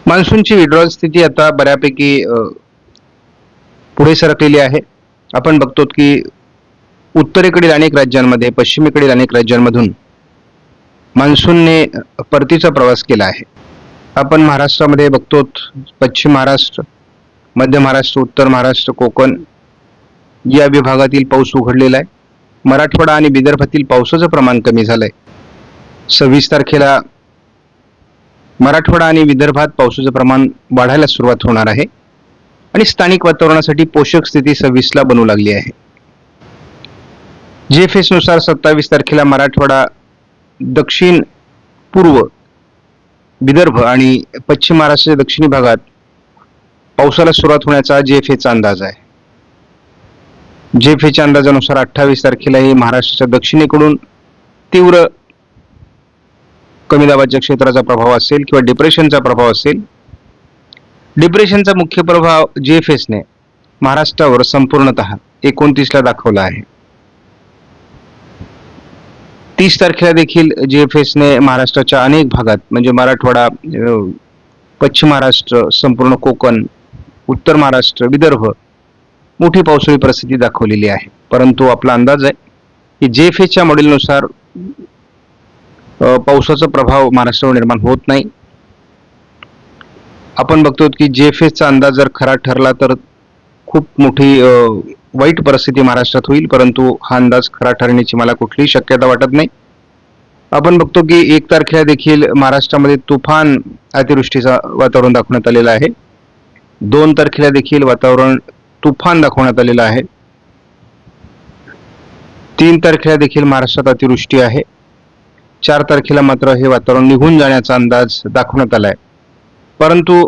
मान्सूनची विड्रॉल स्थिती आता बऱ्यापैकी पुढे सरकलेली आहे. आपण बघतो की उत्तरेकडील अनेक राज्यांमध्ये, पश्चिमेकडील अनेक राज्यांमधून मान्सूनने परतीचा प्रवास केला आहे. आपण महाराष्ट्रामध्ये बघतो, पश्चिम महाराष्ट्र, मध्य महाराष्ट्र, उत्तर महाराष्ट्र, कोकण या विभागातील पाऊस उघडलेला आहे. मराठवाडा आणि विदर्भातील पावसाचं प्रमाण कमी झालंय. 26 तारखेला मराठवाडा आणि विदर्भात पावसाचं प्रमाण वाढायला सुरुवात होणार आहे आणि स्थानिक वातावरणासाठी पोषक स्थिती 26 ला बनू लागली आहे. जीएफएस नुसार 27 तारखेला मराठवाडा, दक्षिण पूर्व विदर्भ आणि पश्चिम महाराष्ट्राच्या दक्षिणी भागात पावसाला सुरुवात होण्याचा जीएफएचा अंदाज आहे. जीएफएच्या अंदाजानुसार 28 तारखेलाही महाराष्ट्राच्या दक्षिणेकडून तीव्र कमी दाबाच्या क्षेत्राचा प्रभाव असेल किंवा डिप्रेशनचा प्रभाव असेल. डिप्रेशनचा मुख्य प्रभाव जीएफएसने महाराष्ट्रावर संपूर्णतः 29 ला दाखवला आहे. 30 तारखेला देखील जीएफएसने महाराष्ट्राच्या अनेक भागात म्हणजे मराठवाडा, पश्चिम महाराष्ट्र, संपूर्ण कोकण, उत्तर महाराष्ट्र, विदर्भ मोठी पावसाळी परिस्थिती दाखवलेली आहे. परंतु आपला अंदाज आहे की जीएफएसच्या मॉडेलनुसार पावसाचा प्रभाव महाराष्ट्रावर निर्माण होत नाही. आपण बघतो की जीएफएसचा अंदाज जर खरा ठरला तर खूप मोठी वाईट परिस्थिती महाराष्ट्रात होईल, परंतु हा अंदाज खरा ठरण्याची मला कुठलीही शक्यता वाटत नाही. आपण बघतो की 1 तारखेला देखील महाराष्ट्रामध्ये तुफान अतिवृष्टीचा वातावरण दाखवण्यात आलेलं आहे. 2 तारखेला देखील वातावरण तुफान दाखवण्यात आलेलं आहे. 3 तारखेला देखील महाराष्ट्रात अतिवृष्टी आहे. 4 तारखेला मात्र हे वातावरण निघून जाण्याचा अंदाज दाखवण्यात आलाय, परंतु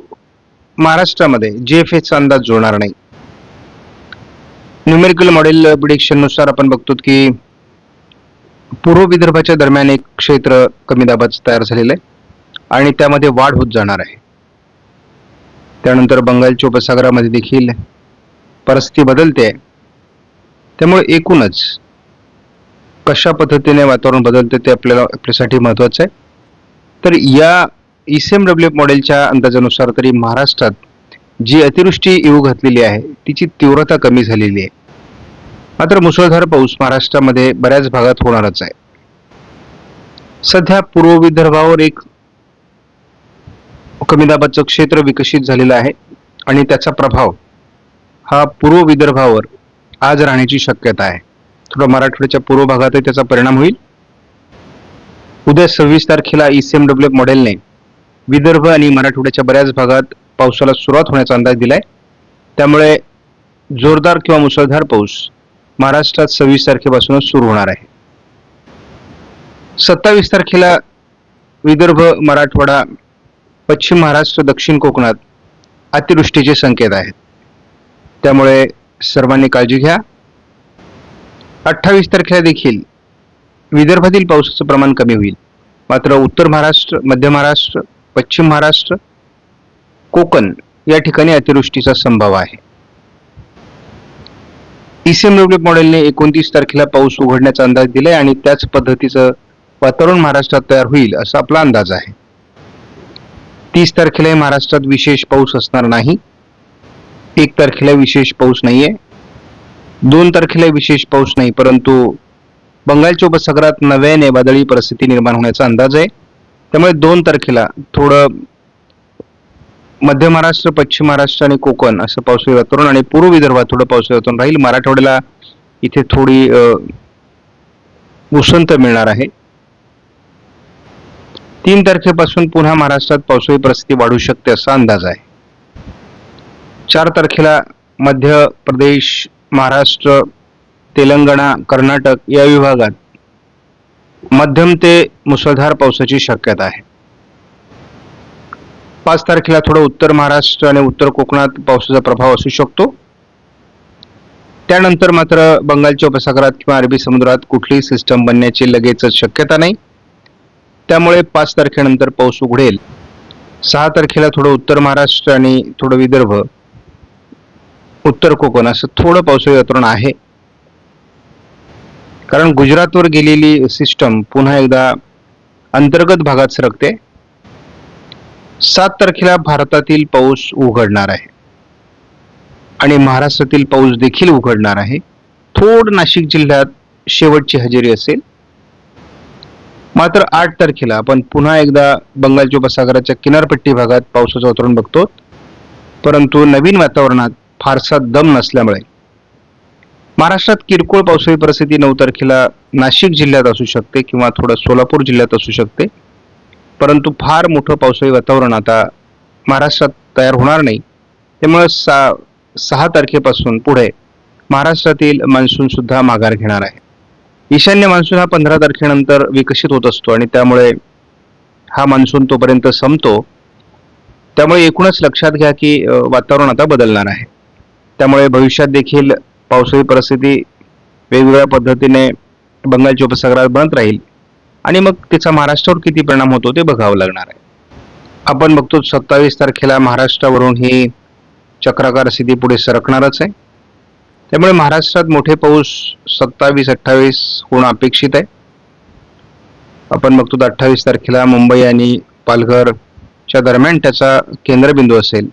महाराष्ट्रामध्ये जीएफएसचा अंदाज जुळणार नाही. न्यूमेरिकल मॉडेल प्रिडिक्शन नुसार आपण बघतो की पूर्व विदर्भाच्या दरम्यान एक क्षेत्र कमी दाबाचं तयार झालेलं आहे आणि त्यामध्ये वाढ होत जाणार आहे. त्यानंतर बंगालच्या उपसागरामध्ये देखील परिस्थिती बदलते. त्यामुळे एकूणच कशा पद्धतीने वातावरण बदलते ते आपल्यासाठी महत्वाचं आहे. तर या ECMWF मॉडेलच्या अंदाजानुसार तरी महाराष्ट्रात जी अतिवृष्टी येऊ घातलेली आहे तिची तीव्रता कमी झालेली आहे. मात्र मुसळधार पाऊस महाराष्ट्रामध्ये बऱ्याच भागात होणारच आहे. सध्या पूर्व विदर्भावर एक कमी दाबाचं क्षेत्र विकसित झालेलं आहे आणि त्याचा प्रभाव हा पूर्व विदर्भावर आज राहण्याची शक्यता आहे. थोडा मराठवाड्याच्या पूर्व भागातही त्याचा परिणाम होईल. उद्या 26 तारखेला ECMWF मॉडेलने विदर्भ आणि मराठवाड्याच्या बऱ्याच भागात पावसाला सुरुवात होण्याचा अंदाज दिलाय. त्यामुळे जोरदार किंवा मुसळधार पाऊस महाराष्ट्रात 26 तारखेपासूनच सुरू होणार आहे. 27 तारखेला विदर्भ, मराठवाडा, पश्चिम महाराष्ट्र, दक्षिण कोकणात अतिवृष्टीचे संकेत आहेत. त्यामुळे सर्वांनी काळजी घ्या. 28 तारखेला देखील विदर्भातील पावसाचं प्रमाण कमी होईल, मात्र उत्तर महाराष्ट्र, मध्य महाराष्ट्र, पश्चिम महाराष्ट्र, कोकण या ठिकाणी अतिवृष्टीचा संभव आहे. ECMWF मॉडेलने 29 तारखेला पाऊस उघडण्याचा अंदाज दिलाय आणि त्याच पद्धतीचं वातावरण महाराष्ट्रात तयार होईल असा आपला अंदाज आहे. 30 तारखेला महाराष्ट्रात विशेष पाऊस असणार नाही. 1 तारखेला विशेष पाऊस नाहीये. 2 तारखेला विशेष पाऊस नाही, परंतु बंगालच्या उपसागरात नव्याने वादळी परिस्थिती निर्माण होण्याचा अंदाज आहे. त्यामुळे 2 तारखेला थोडं मध्य महाराष्ट्र, पश्चिम महाराष्ट्र आणि कोकण असं पावसाळी वातावरण आणि पूर्व विदर्भात थोडं पावसाळी वातावरण राहील. मराठवाड्याला इथे थोडी उसंत मिळणार आहे. 3 तारखेपासून पुन्हा महाराष्ट्रात पावसाळी परिस्थिती वाढू शकते असा अंदाज आहे. 4 तारखेला मध्य प्रदेश, महाराष्ट्र, तेलंगणा, कर्नाटक या विभागात मध्यम ते मुसळधार पावसाची शक्यता आहे. 5 तारखेला थोडं उत्तर महाराष्ट्र आणि उत्तर कोकणात पावसाचा प्रभाव असू शकतो. त्यानंतर मात्र बंगालच्या उपसागरात किंवा अरबी समुद्रात कुठलीही सिस्टम बनण्याची लगेचच शक्यता नाही. त्यामुळे 5 तारखेनंतर पाऊस उघडेल. 6 तारखेला थोडं उत्तर महाराष्ट्र आणि थोडं विदर्भ, उत्तर कोकण असं थोडं पावसाळी वातावरण आहे. कारण गुजरातवर गेलेली सिस्टम पुन्हा एकदा अंतर्गत भागात सरकते. 7 तारखेला भारतातील पाऊस उघडणार आहे आणि महाराष्ट्रातील पाऊस देखील उघडणार आहे. थोड नाशिक जिल्ह्यात शेवटची हजेरी असेल. मात्र 8 तारखेला आपण पुन्हा एकदा बंगालच्या उपसागराच्या किनारपट्टी भागात पावसाचं वातावरण बघतो. परंतु नवीन वातावरणात फारसा दम नसल्यामुळे महाराष्ट्रात किरकोळ पावसाळी परिस्थिती 9 तारखेला नाशिक जिल्ह्यात असू शकते किंवा थोडं सोलापूर जिल्ह्यात असू शकते. परंतु फार मोठं पावसाळी वातावरण आता महाराष्ट्रात तयार होणार नाही. त्यामुळे 6 तारखेपासून पुढे महाराष्ट्रातील मान्सून सुद्धा माघार घेणार आहे. ईशान्य मान्सून हा 15 तारखेनंतर विकसित होत असतो आणि त्यामुळे हा मान्सून तोपर्यंत संपतो. त्यामुळे एकूणच लक्षात घ्या की वातावरण आता बदलणार आहे. त्यामुळे भविष्यात देखील पावसाळी परिस्थिती वेगवेगळ्या पद्धतीने बंगालच्या उपसागरात बनत राहील आणि मग त्याचा महाराष्ट्रावर किती परिणाम होतो ते बघावं लागणार आहे. आपण बघतो 27 तारखेला महाराष्ट्रावरून ही चक्राकार स्थिती पुढे सरकणारच आहे. त्यामुळे महाराष्ट्रात मोठे पाऊस 27-28 होणं अपेक्षित आहे. आपण बघतो 28 तारखेला मुंबई आणि पालघरच्या दरम्यान त्याचा केंद्रबिंदू असेल.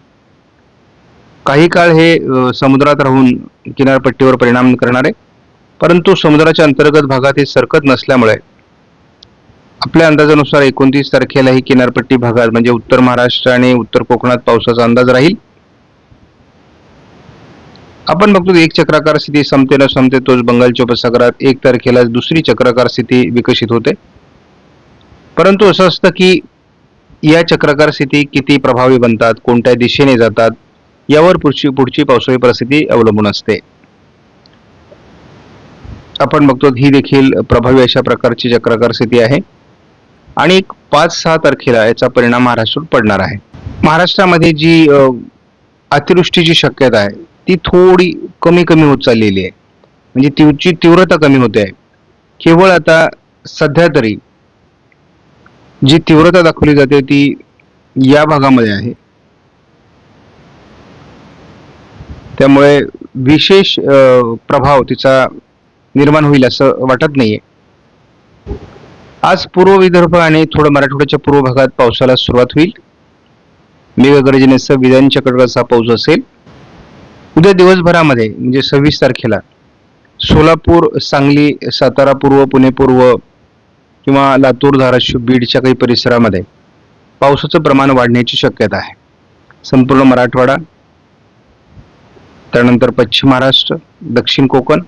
काही काळ हे समुद्रात राहून किनारपट्टीवर परिणाम करणार आहे. परंतु समुद्राच्या अंतर्गत भागात हे सरकत नसल्यामुळे आपल्या अंदाजानुसार 29 तारखेला ही किनारपट्टी भागात म्हणजे उत्तर महाराष्ट्र आणि उत्तर कोकणात पावसाचा अंदाज राहील. आपण बघतो एक चक्राकार स्थिती संपते न संपते तोच बंगालच्या उपसागरात 1 तारखेला दुसरी चक्राकार स्थिती विकसित होते. परंतु असं असतं की या चक्राकार स्थिती किती प्रभावी बनतात, कोणत्या दिशेने जातात यावर पुढची पावसाळी परिस्थिती अवलंबून असते. आपण बघतो ही देखील प्रभावी अशा प्रकारची चक्राकार स्थिती आहे आणि 5-6 तारखेला याचा परिणाम महाराष्ट्रावर पडणार आहे. महाराष्ट्रामध्ये जी अतिवृष्टीची शक्यता आहे ती थोडी कमी होत चाललेली आहे. म्हणजे तिची तीव्रता कमी होते आहे. केवळ आता सध्या तरी जी तीव्रता दाखवली जाते ती या भागामध्ये आहे. त्यामुळे विशेष प्रभाव तिचा निर्माण होईल असं वाटत नाहीये. आज पूर्व विदर्भ आणि थोडं मराठवाड्याच्या पूर्व भागात पावसाला सुरुवात होईल. मेघगर्जनेसह विजांच्या कडकडाटाचा पाऊस असेल. उद्या दिवसभरामध्ये म्हणजे 26 तारखेला सोलापूर, सांगली, सातारा पूर्व, पुणे पूर्व किंवा लातूर, धाराशिव, बीडच्या काही परिसरामध्ये पावसाचं प्रमाण वाढण्याची शक्यता आहे. संपूर्ण मराठवाडा, त्यानंतर पश्चिम महाराष्ट्र, दक्षिण कोकण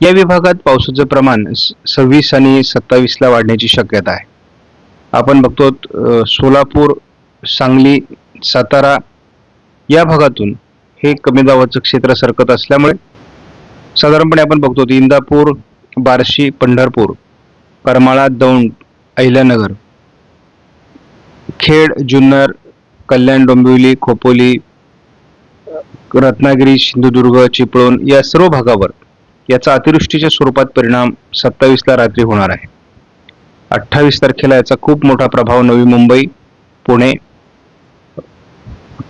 या विभागात पावसाचं प्रमाण 26 आणि 27 ला वाढण्याची शक्यता आहे. आपण बघतो सोलापूर, सांगली, सातारा या भागातून हे कमी दाबाचं क्षेत्र सरकत असल्यामुळे साधारणपणे आपण बघतो इंदापूर, बार्शी, पंढरपूर, करमाळा, दौंड, अहिल्यानगर, खेड, जुन्नर, कल्याण, डोंबिवली, खोपोली, रत्नागिरी, सिंधुदुर्ग, चिपळूण या सर्व भागावर याचा अतिवृष्टीच्या स्वरूपात परिणाम 27 ला रात्री होणार आहे. 28 तारखेला याचा खूप मोठा प्रभाव नवी मुंबई, पुणे,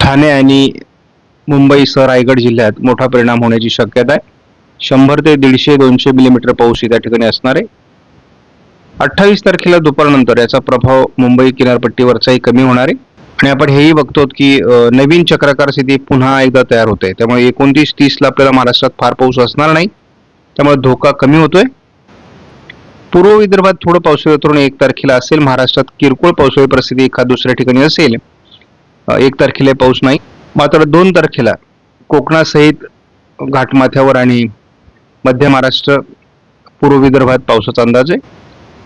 ठाणे आणि मुंबईसह रायगड जिल्ह्यात मोठा परिणाम होण्याची शक्यता आहे. 100 ते 150-200 मिलीमीटर पाऊस त्या ठिकाणी असणार आहे. 28 तारखेला दुपारनंतर याचा प्रभाव मुंबई किनारपट्टीवरचाही कमी होणार आहे आणि आपण हेही बघतो की नवीन चक्राकार स्थिती पुन्हा एकदा तयार होते. त्यामुळे 29-30 ला आपल्याला महाराष्ट्रात फार पाऊस असणार नाही. त्यामुळे धोका कमी होतोय. पूर्व विदर्भात थोडं पावसाळी वातावरण 1 तारखेला असेल. महाराष्ट्रात किरकोळ पावसाळी परिस्थिती एखाद दुसऱ्या ठिकाणी असेल. 1 तारखेला पाऊस नाही. मात्र 2 तारखेला कोकणासहित घाटमाथ्यावर आणि मध्य महाराष्ट्र, पूर्व विदर्भात पावसाचा अंदाज आहे.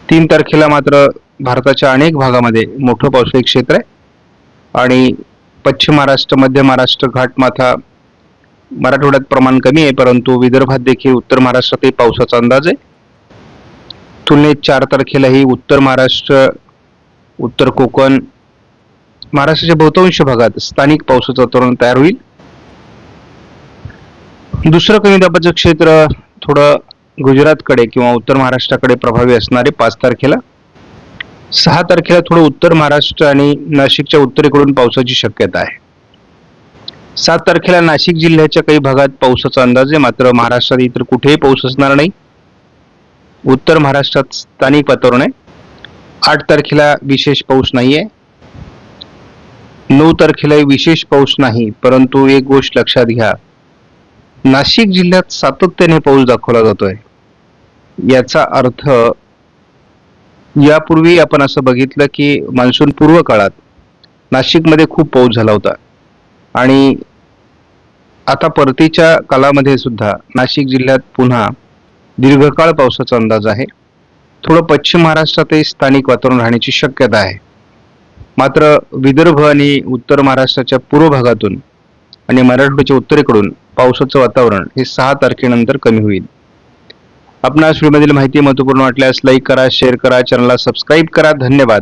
3 तारखेला मात्र भारताच्या अनेक भागामध्ये मोठं पावसाळी क्षेत्र आहे आणि पश्चिम महाराष्ट्र, मध्य महाराष्ट्र, घाटमाथा, मराठवाड्यात प्रमाण कमी आहे. परंतु विदर्भात देखील, उत्तर महाराष्ट्रातही पावसाचा अंदाज आहे. तुलनेत 4 तारखेलाही उत्तर महाराष्ट्र, उत्तर कोकण, महाराष्ट्राच्या बहुतांश भागात स्थानिक पावसाचं वातावरण तयार होईल. दुसरं कमी दाबाचं क्षेत्र थोडं गुजरातकडे किंवा उत्तर महाराष्ट्राकडे प्रभावी असणारे 5 तारखेला. 6 तारखेला थोडं उत्तर महाराष्ट्र आणि नाशिकच्या उत्तरेकडून पावसाची शक्यता आहे. 7 तारखेला नाशिक जिल्ह्याच्या काही भागात पावसाचा अंदाज आहे. मात्र महाराष्ट्रात इतर कुठेही पाऊस असणार नाही. उत्तर महाराष्ट्रात स्थानिक वातावरण आहे. 8 तारखेला विशेष पाऊस नाहीये. 9 तारखेला विशेष पाऊस नाही, परंतु एक गोष्ट लक्षात घ्या, नाशिक जिल्ह्यात सातत्याने पाऊस दाखवला जातोय. याचा अर्थ यापूर्वी आपण असं बघितलं की मान्सून पूर्व काळात नाशिकमध्ये खूप पाऊस झाला होता आणि आता परतीच्या कालामध्ये सुद्धा नाशिक जिल्ह्यात पुन्हा दीर्घकाळ पावसाचा अंदाज आहे. थोडं पश्चिम महाराष्ट्रातही स्थानिक वातावरण राहण्याची शक्यता आहे. मात्र विदर्भ आणि उत्तर महाराष्ट्राच्या पूर्व भागातून आणि मराठवाड्याच्या उत्तरेकडून पावसाचं वातावरण हे 6 तारखेनंतर कमी होईल. आपणास व्हिडिओमधील माहिती महत्त्वपूर्ण वाटल्यास लाईक करा, शेअर करा, चॅनलला सबस्क्राईब करा. धन्यवाद.